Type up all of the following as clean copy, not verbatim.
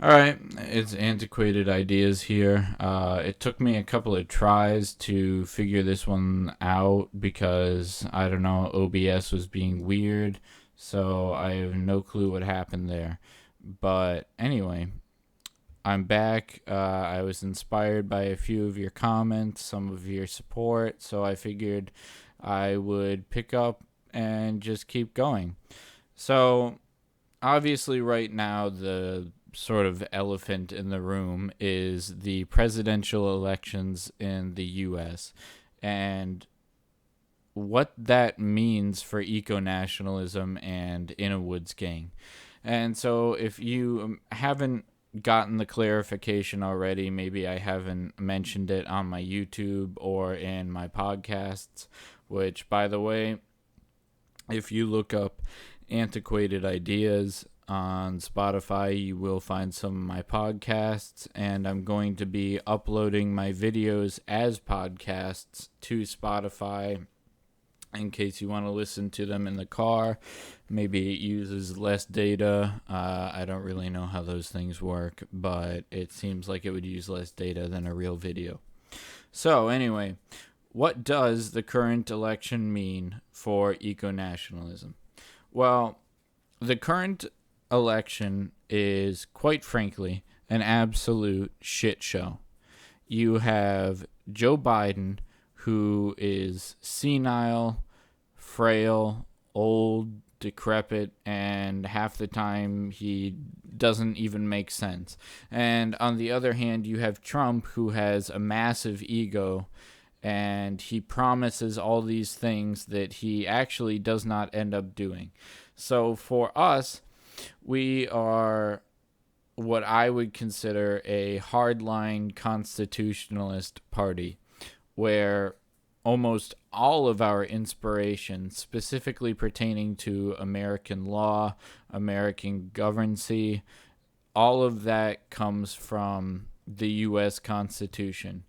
All right, it's antiquated ideas here. It took me a couple of tries to figure this one out because I don't know, OBS was being weird, so I have no clue what happened there. But anyway, I'm back. I was inspired by a few of your comments, some of your support, so I figured I would pick up and just keep going. So, obviously, right now, the sort of elephant in the room is the presidential elections in the US and what that means for eco nationalism and In a Woods Gang. And so, if you haven't gotten the clarification already, maybe I haven't mentioned it on my YouTube or in my podcasts, which, by the way, if you look up antiquated ideas on Spotify, you will find some of my podcasts, and I'm going to be uploading my videos as podcasts to Spotify in case you want to listen to them in the car. Maybe it uses less data. I don't really know how those things work, but it seems like it would use less data than a real video. So, anyway, what does the current election mean for eco nationalism? Well, the current election is, quite frankly, an absolute shit show. You have Joe Biden, who is senile, frail, old, decrepit, and half the time he doesn't even make sense. And on the other hand, you have Trump, who has a massive ego and he promises all these things that he actually does not end up doing. So for us, we are what I would consider a hardline constitutionalist party, where almost all of our inspiration, specifically pertaining to American law, American governance, all of that comes from the U.S. Constitution.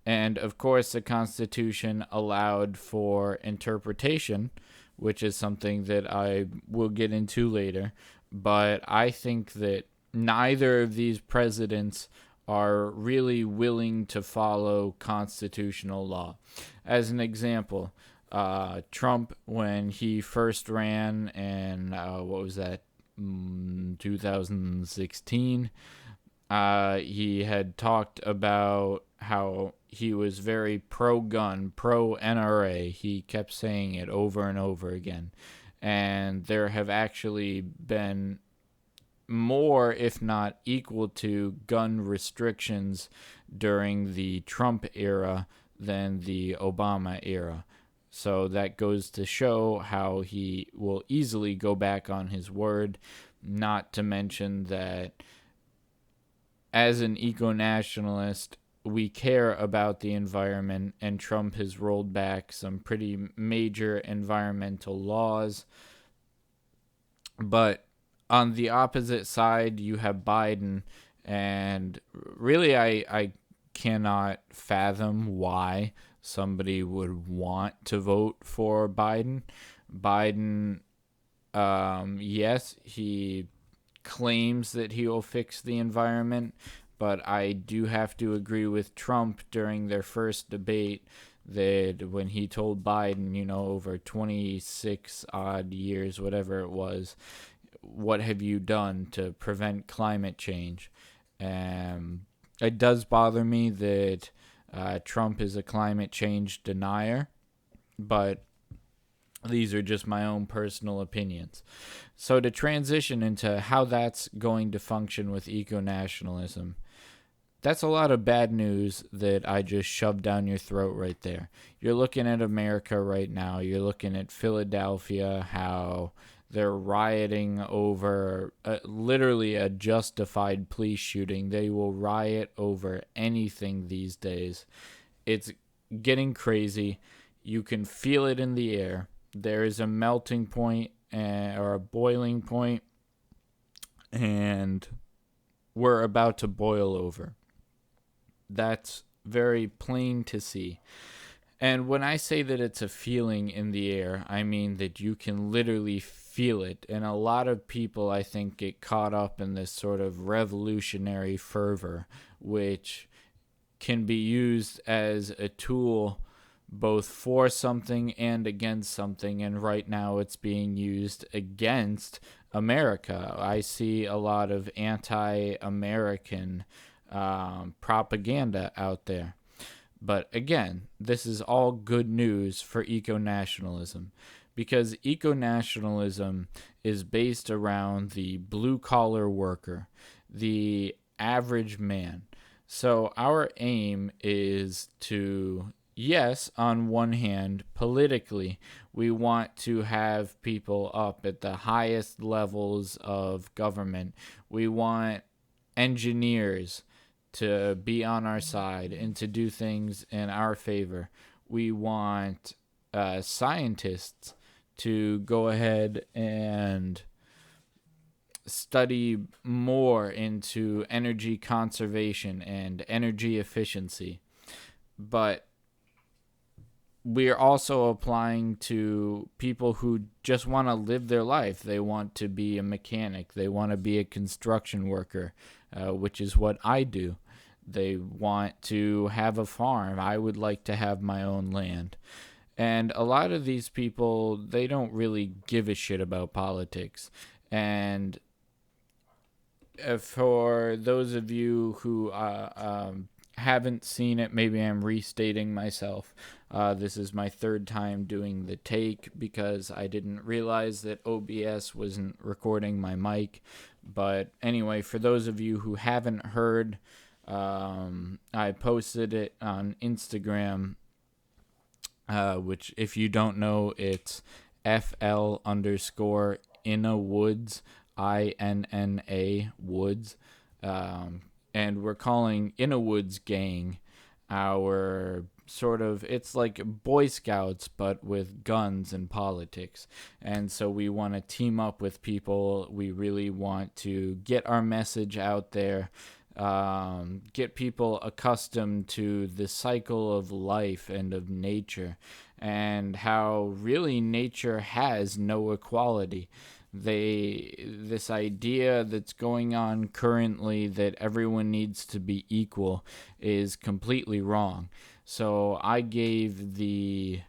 And of course, the Constitution allowed for interpretation, which is something that I will get into later. But I think that neither of these presidents are really willing to follow constitutional law. As an example, Trump, when he first ran in, what was that, 2016, he had talked about how he was very pro-gun, pro-NRA. He kept saying it over and over again. And there have actually been more, if not equal to, gun restrictions during the Trump era than the Obama era. So that goes to show how he will easily go back on his word, not to mention that as an eco-nationalist, we care about the environment, and Trump has rolled back some pretty major environmental laws. But on the opposite side, you have Biden, and really, I cannot fathom why somebody would want to vote for Biden. Biden, yes, he claims that he will fix the environment, but I do have to agree with Trump during their first debate that when he told Biden, over 26 odd years, whatever it was, what have you done to prevent climate change? It does bother me that Trump is a climate change denier, but these are just my own personal opinions. So to transition into how that's going to function with eco-nationalism, that's a lot of bad news that I just shoved down your throat right there. You're looking at America right now. You're looking at Philadelphia, how they're rioting over literally a justified police shooting. They will riot over anything these days. It's getting crazy. You can feel it in the air. There is a melting point or a boiling point, and we're about to boil over. That's very plain to see. And when I say that it's a feeling in the air, I mean that you can literally feel it. And a lot of people, I think, get caught up in this sort of revolutionary fervor, which can be used as a tool both for something and against something. And right now it's being used against America. I see a lot of anti American propaganda out there. But again, this is all good news for eco-nationalism, because eco-nationalism is based around the blue-collar worker, the average man. So our aim is to, yes, on one hand, politically, we want to have people up at the highest levels of government. We want engineers to be on our side and to do things in our favor. We want scientists to go ahead and study more into energy conservation and energy efficiency. But we're also applying to people who just want to live their life. They want to be a mechanic. They want to be a construction worker, which is what I do. They want to have a farm. I would like to have my own land. And a lot of these people, they don't really give a shit about politics. And for those of you who haven't seen it, maybe I'm restating myself. This is my third time doing the take because I didn't realize that OBS wasn't recording my mic. But anyway, for those of you who haven't heard, I posted it on Instagram, which, if you don't know, it's FL underscore Inna Woods, INNA Woods. And we're calling Inna Woods Gang our sort of, it's like Boy Scouts but with guns and politics. And so we want to team up with people. We really want to get our message out there, get people accustomed to the cycle of life and of nature, and how really nature has no equality. This idea that's going on currently that everyone needs to be equal is completely wrong. So I gave the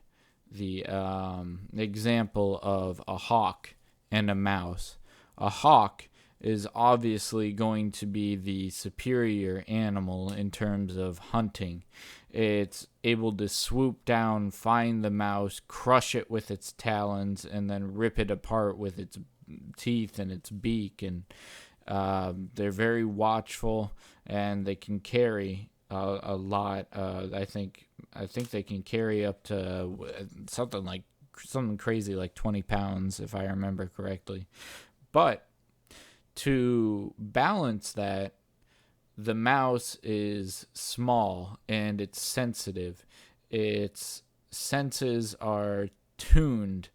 example of a hawk and a mouse. A hawk is obviously going to be the superior animal in terms of hunting. It's able to swoop down, find the mouse, crush it with its talons, and then rip it apart with its teeth and its beak. And they're very watchful, and they can carry a lot. I think they can carry up to something crazy like 20 pounds, if I remember correctly. But to balance that, the mouse is small and it's sensitive. Its senses are tuned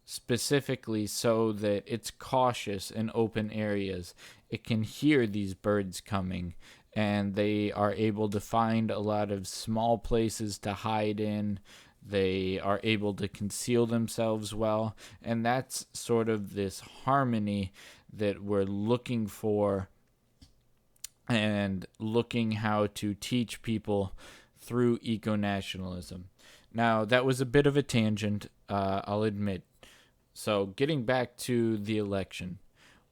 specifically so that it's cautious in open areas. It can hear these birds coming, and they are able to find a lot of small places to hide in. They are able to conceal themselves well, and that's sort of this harmony that we're looking for and looking how to teach people through eco-nationalism. Now, that was a bit of a tangent, I'll admit. So getting back to the election,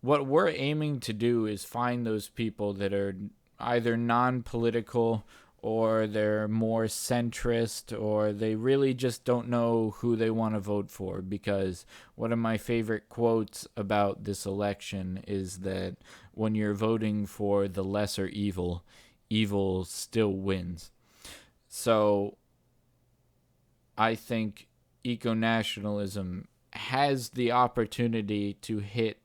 what we're aiming to do is find those people that are either non-political, or they're more centrist, or they really just don't know who they want to vote for. Because one of my favorite quotes about this election is that when you're voting for the lesser evil, evil still wins. So I think eco-nationalism has the opportunity to hit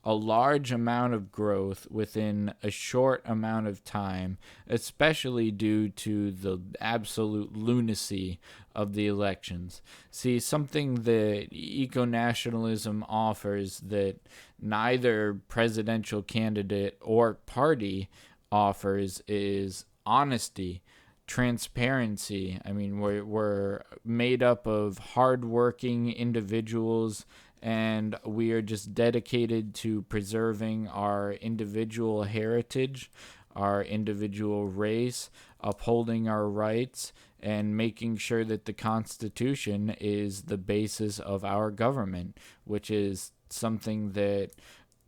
a large amount of growth within a short amount of time, especially due to the absolute lunacy of the elections. See, something that eco-nationalism offers that neither presidential candidate or party offers is honesty. transparency. I mean, we're made up of hardworking individuals, and we are just dedicated to preserving our individual heritage, our individual race, upholding our rights, and making sure that the Constitution is the basis of our government, which is something that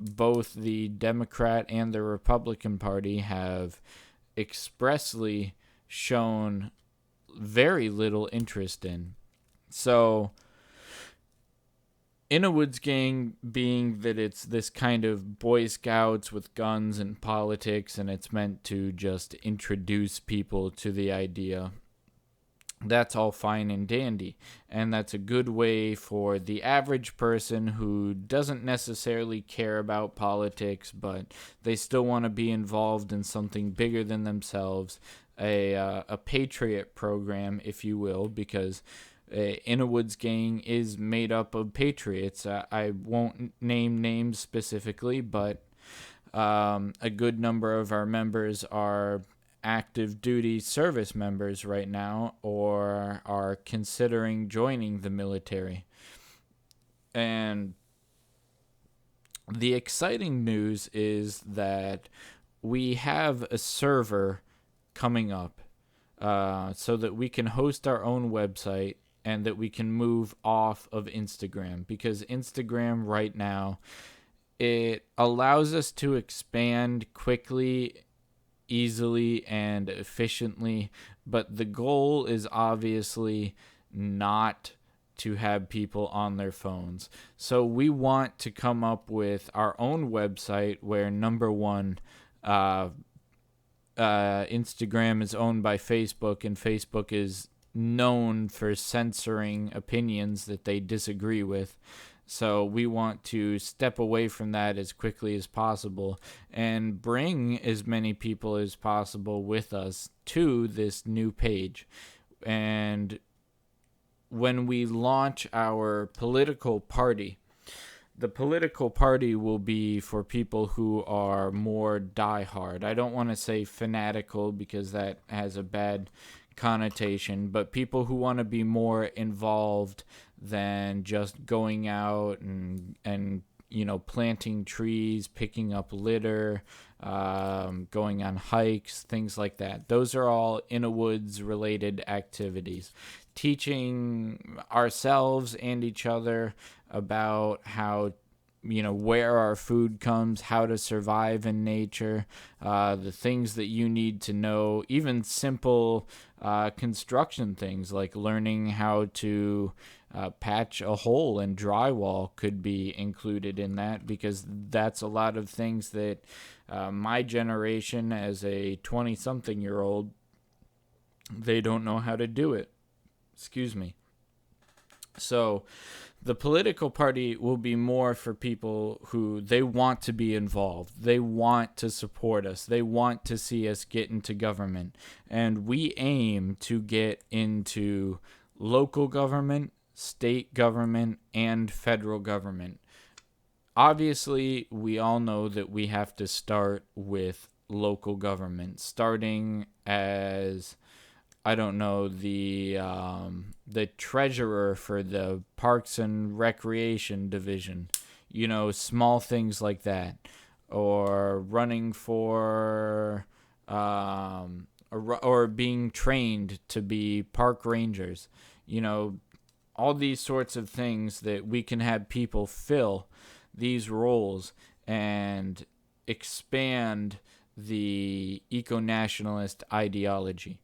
both the Democrat and the Republican Party have expressly shown very little interest in. So, In a Woods Gang being that it's this kind of Boy Scouts with guns and politics, and it's meant to just introduce people to the idea, that's all fine and dandy. And that's a good way for the average person who doesn't necessarily care about politics, but they still want to be involved in something bigger than themselves, a Patriot Program, if you will, because In a Woods Gang is made up of patriots. I won't name names specifically, but a good number of our members are active duty service members right now or are considering joining the military. And the exciting news is that we have a server coming up so that we can host our own website and that we can move off of Instagram, because Instagram right now, it allows us to expand quickly, easily, and efficiently, but the goal is obviously not to have people on their phones. So we want to come up with our own website where, number one, Instagram is owned by Facebook, and Facebook is known for censoring opinions that they disagree with. So we want to step away from that as quickly as possible and bring as many people as possible with us to this new page. And when we launch our political party, the political party will be for people who are more diehard. I don't want to say fanatical because that has a bad connotation, but people who want to be more involved than just going out and planting trees, picking up litter, going on hikes, things like that. Those are all In a Woods related activities. Teaching ourselves and each other about how, where our food comes, how to survive in nature, the things that you need to know, even simple construction things like learning how to patch a hole in drywall could be included in that, because that's a lot of things that my generation as a 20-something-year-old, they don't know how to do it. Excuse me. So the political party will be more for people who they want to be involved. They want to support us. They want to see us get into government. And we aim to get into local government, state government, and federal government. Obviously, we all know that we have to start with local government, starting as, I don't know, the treasurer for the Parks and Recreation Division, small things like that, or running for or being trained to be park rangers, all these sorts of things that we can have people fill these roles and expand the eco-nationalist ideology.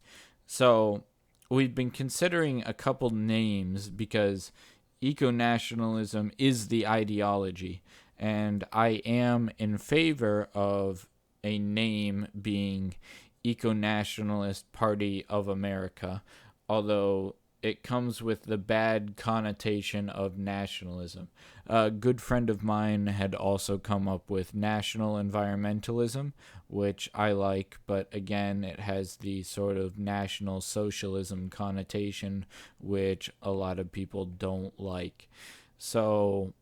So we've been considering a couple names because eco-nationalism is the ideology, and I am in favor of a name being Eco-Nationalist Party of America, although it comes with the bad connotation of nationalism. A good friend of mine had also come up with national environmentalism, which I like, but again, it has the sort of national socialism connotation, which a lot of people don't like. So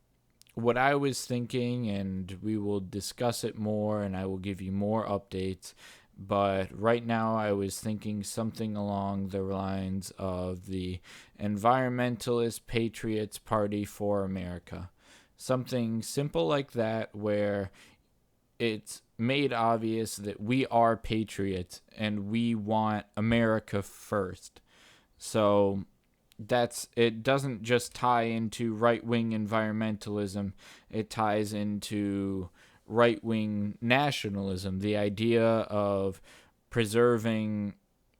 what I was thinking, and we will discuss it more and I will give you more updates, But right now, I was thinking something along the lines of the Environmentalist Patriots Party for America. Something simple like that, where it's made obvious that we are patriots and we want America first. So it doesn't just tie into right-wing environmentalism, it ties into right-wing nationalism, the idea of preserving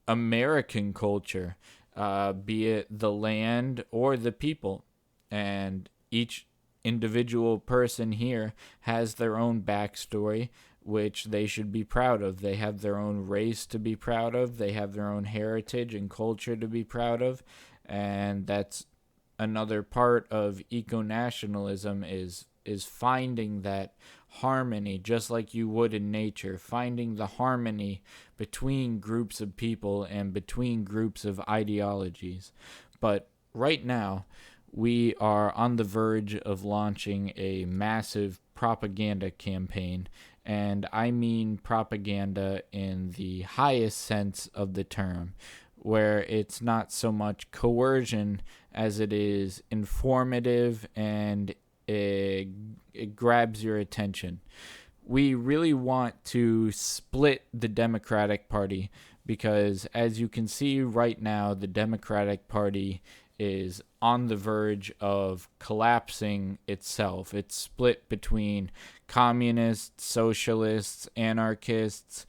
American culture, be it the land or the people. And each individual person here has their own backstory, which they should be proud of. They have their own race to be proud of, they have their own heritage and culture to be proud of. And that's another part of eco-nationalism, is finding that harmony, just like you would in nature, finding the harmony between groups of people and between groups of ideologies. But right now, we are on the verge of launching a massive propaganda campaign, and I mean propaganda in the highest sense of the term, where it's not so much coercion as it is informative, and it grabs your attention. We really want to split the Democratic Party because, as you can see right now, the Democratic Party is on the verge of collapsing itself. It's split between communists, socialists, anarchists,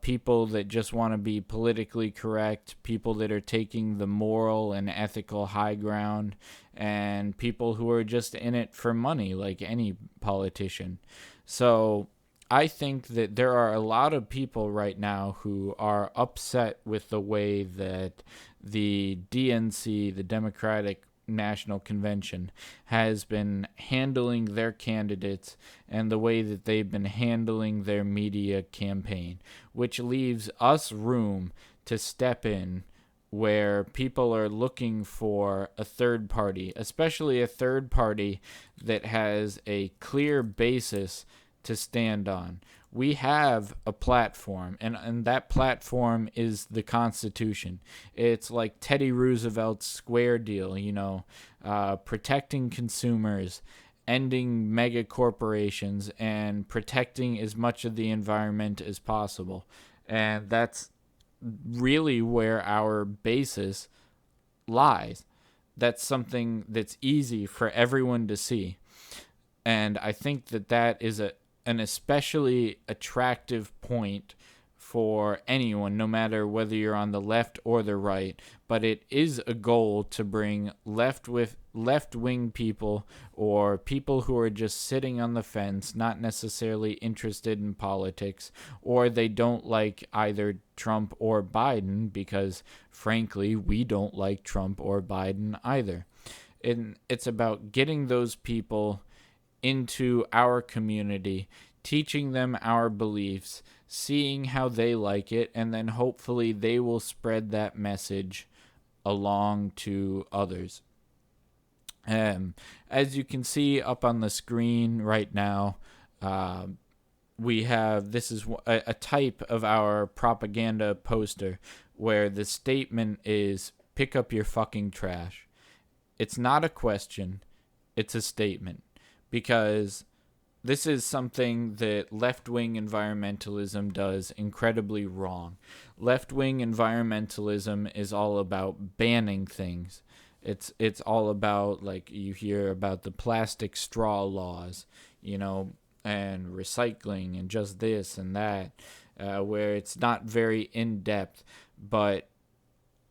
people that just want to be politically correct, people that are taking the moral and ethical high ground, and people who are just in it for money, like any politician. So I think that there are a lot of people right now who are upset with the way that the DNC, the Democratic National Convention, has been handling their candidates and the way that they've been handling their media campaign, which leaves us room to step in where people are looking for a third party, especially a third party that has a clear basis to stand on. We have a platform, and that platform is the Constitution. It's like Teddy Roosevelt's Square Deal, protecting consumers, ending mega corporations, and protecting as much of the environment as possible. And that's really where our basis lies. That's something that's easy for everyone to see. And I think that is an especially attractive point for anyone, no matter whether you're on the left or the right. But it is a goal to bring left-wing people, or people who are just sitting on the fence, not necessarily interested in politics, or they don't like either Trump or Biden, because frankly, we don't like Trump or Biden either. And it's about getting those people into our community, teaching them our beliefs, seeing how they like it, and then hopefully they will spread that message along to others. As you can see up on the screen right now, we have, this is a type of our propaganda poster where the statement is, pick up your fucking trash. It's not a question, it's a statement. Because this is something that left-wing environmentalism does incredibly wrong. Left-wing environmentalism is all about banning things. It's all about, like, you hear about the plastic straw laws, and recycling and just this and that, where it's not very in-depth. But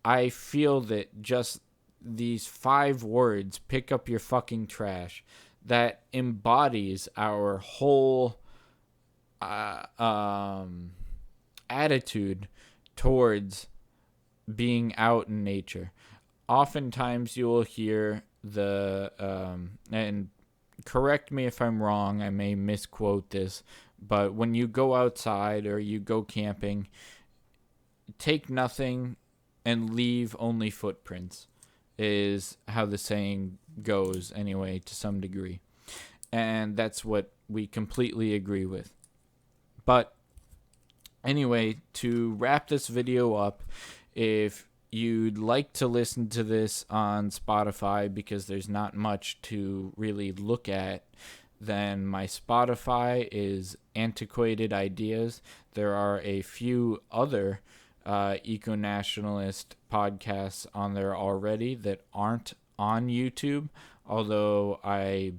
I feel that just these 5 words, pick up your fucking trash, that embodies our whole attitude towards being out in nature. Oftentimes you will hear and correct me if I'm wrong, I may misquote this, but when you go outside or you go camping, take nothing and leave only footprints, is how the saying goes anyway, to some degree. And that's what we completely agree with. But Anyway, to wrap this video up, if you'd like to listen to this on Spotify because there's not much to really look at, then my Spotify is Antiquated Ideas. There are a few other eco-nationalist podcasts on there already that aren't on YouTube, although I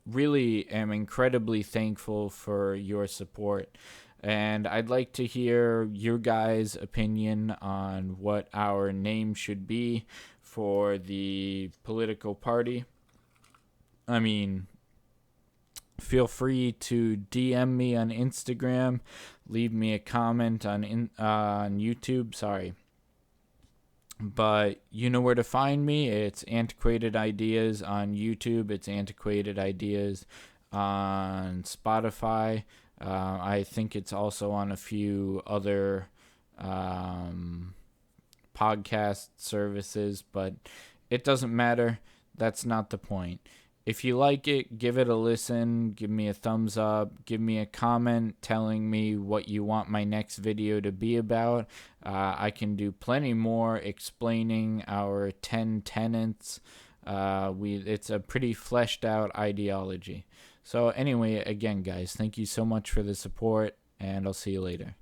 really am incredibly thankful for your support. And I'd like to hear your guys' opinion on what our name should be for the political party. I mean, feel free to DM me on Instagram, leave me a comment on YouTube. Sorry. But you know where to find me. It's Antiquated Ideas on YouTube. It's Antiquated Ideas on Spotify. I think it's also on a few other podcast services, but it doesn't matter. That's not the point. If you like it, give it a listen. Give me a thumbs up. Give me a comment telling me what you want my next video to be about. I can do plenty more explaining our 10 tenets. It's a pretty fleshed out ideology. So anyway, again, guys, thank you so much for the support, and I'll see you later.